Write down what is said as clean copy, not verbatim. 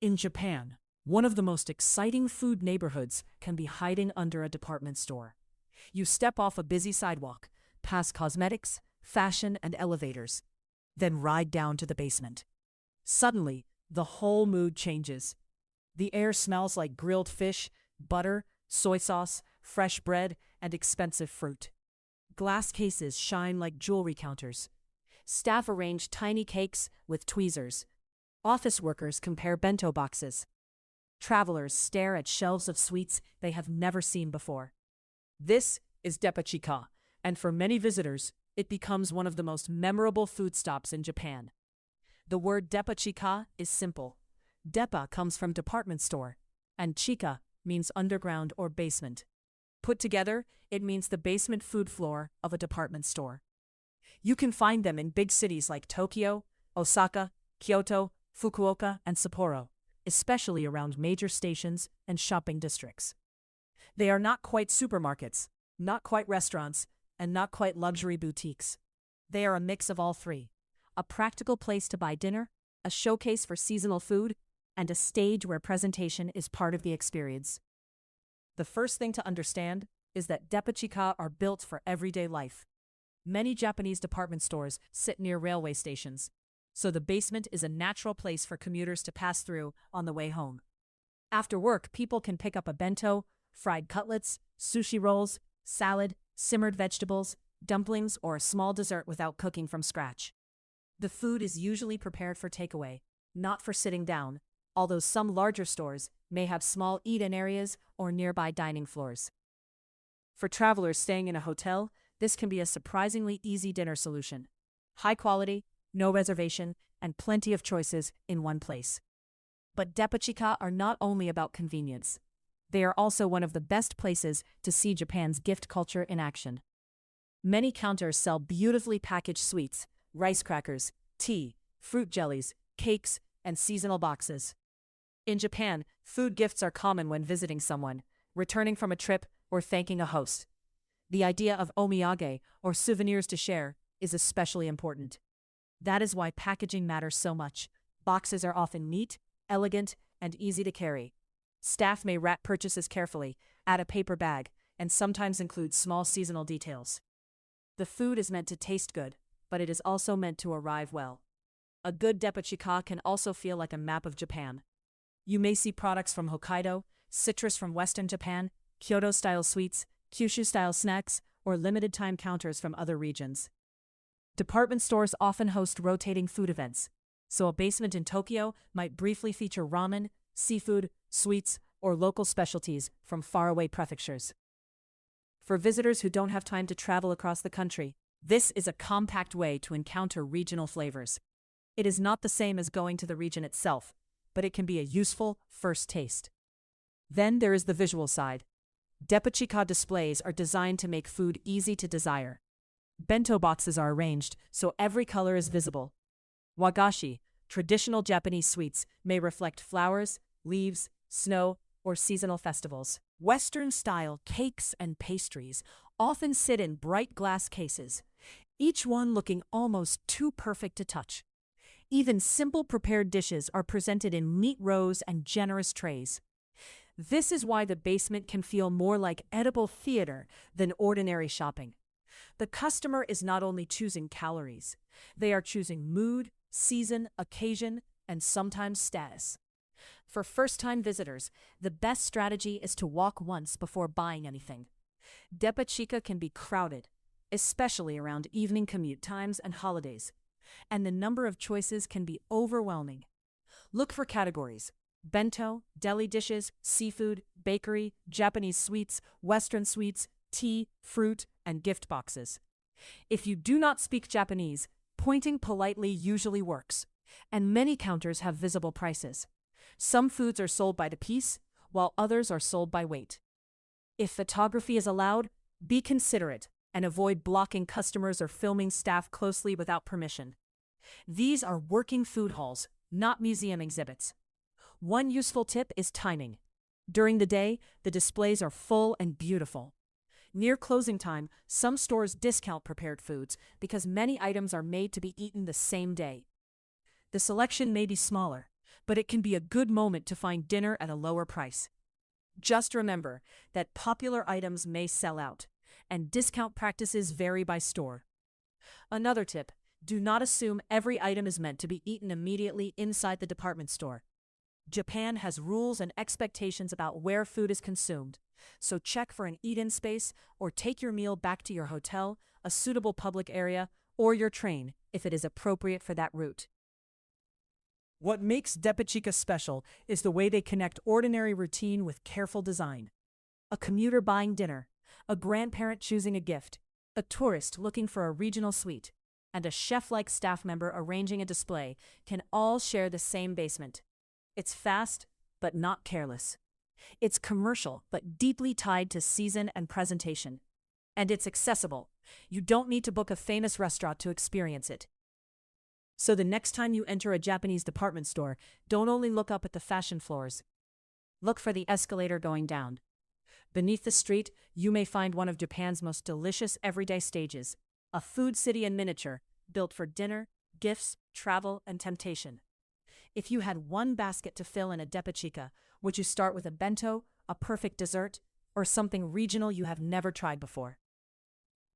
In Japan, one of the most exciting food neighborhoods can be hiding under a department store. You step off a busy sidewalk, past cosmetics, fashion, and elevators, then ride down to the basement. Suddenly, the whole mood changes. The air smells like grilled fish, butter, soy sauce, fresh bread, and expensive fruit. Glass cases shine like jewelry counters. Staff arrange tiny cakes with tweezers. Office workers compare bento boxes. Travelers stare at shelves of sweets they have never seen before. This is Depachika, and for many visitors, it becomes one of the most memorable food stops in Japan. The word Depachika is simple. Depa comes from department store, and chika means underground or basement. Put together, it means the basement food floor of a department store. You can find them in big cities like Tokyo, Osaka, Kyoto, Fukuoka, and Sapporo, especially around major stations and shopping districts. They are not quite supermarkets, not quite restaurants, and not quite luxury boutiques. They are a mix of all three: a practical place to buy dinner, a showcase for seasonal food, and a stage where presentation is part of the experience. The first thing to understand is that Depachika are built for everyday life. Many Japanese department stores sit near railway stations, so the basement is a natural place for commuters to pass through on the way home. After work, people can pick up a bento, fried cutlets, sushi rolls, salad, simmered vegetables, dumplings, or a small dessert without cooking from scratch. The food is usually prepared for takeaway, not for sitting down, although some larger stores may have small eat-in areas or nearby dining floors. For travelers staying in a hotel, this can be a surprisingly easy dinner solution. High quality, no reservation, and plenty of choices in one place. But Depachika are not only about convenience. They are also one of the best places to see Japan's gift culture in action. Many counters sell beautifully packaged sweets, rice crackers, tea, fruit jellies, cakes, and seasonal boxes. In Japan, food gifts are common when visiting someone, returning from a trip, or thanking a host. The idea of omiyage, or souvenirs to share, is especially important. That is why packaging matters so much. Boxes are often neat, elegant, and easy to carry. Staff may wrap purchases carefully, add a paper bag, and sometimes include small seasonal details. The food is meant to taste good, but it is also meant to arrive well. A good Depachika can also feel like a map of Japan. You may see products from Hokkaido, citrus from Western Japan, Kyoto-style sweets, Kyushu-style snacks, or limited-time counters from other regions. Department stores often host rotating food events, so a basement in Tokyo might briefly feature ramen, seafood, sweets, or local specialties from faraway prefectures. For visitors who don't have time to travel across the country, this is a compact way to encounter regional flavors. It is not the same as going to the region itself, but it can be a useful first taste. Then there is the visual side. Depachika displays are designed to make food easy to desire. Bento boxes are arranged so every color is visible. Wagashi, traditional Japanese sweets, may reflect flowers, leaves, snow, or seasonal festivals. Western-style cakes and pastries often sit in bright glass cases, each one looking almost too perfect to touch. Even simple prepared dishes are presented in neat rows and generous trays. This is why the basement can feel more like edible theater than ordinary shopping. The customer is not only choosing calories, they are choosing mood, season, occasion, and sometimes status. For first-time visitors, the best strategy is to walk once before buying anything. Depachika can be crowded, especially around evening commute times and holidays, and the number of choices can be overwhelming. Look for categories: bento, deli dishes, seafood, bakery, Japanese sweets, Western sweets, tea, fruit, and gift boxes. If you do not speak Japanese, pointing politely usually works, and many counters have visible prices. Some foods are sold by the piece, while others are sold by weight. If photography is allowed, be considerate and avoid blocking customers or filming staff closely without permission. These are working food halls, not museum exhibits. One useful tip is timing. During the day, the displays are full and beautiful. Near closing time, some stores discount prepared foods because many items are made to be eaten the same day. The selection may be smaller, but it can be a good moment to find dinner at a lower price. Just remember that popular items may sell out, and discount practices vary by store. Another tip: do not assume every item is meant to be eaten immediately inside the department store. Japan has rules and expectations about where food is consumed, so check for an eat-in space or take your meal back to your hotel, a suitable public area, or your train if it is appropriate for that route. What makes Depachika special is the way they connect ordinary routine with careful design. A commuter buying dinner, a grandparent choosing a gift, a tourist looking for a regional sweet, and a chef-like staff member arranging a display can all share the same basement. It's fast, but not careless. It's commercial, but deeply tied to season and presentation. And it's accessible. You don't need to book a famous restaurant to experience it. So the next time you enter a Japanese department store, don't only look up at the fashion floors. Look for the escalator going down. Beneath the street, you may find one of Japan's most delicious everyday stages, a food city in miniature, built for dinner, gifts, travel, and temptation. If you had one basket to fill in a Depachika, would you start with a bento, a perfect dessert, or something regional you have never tried before?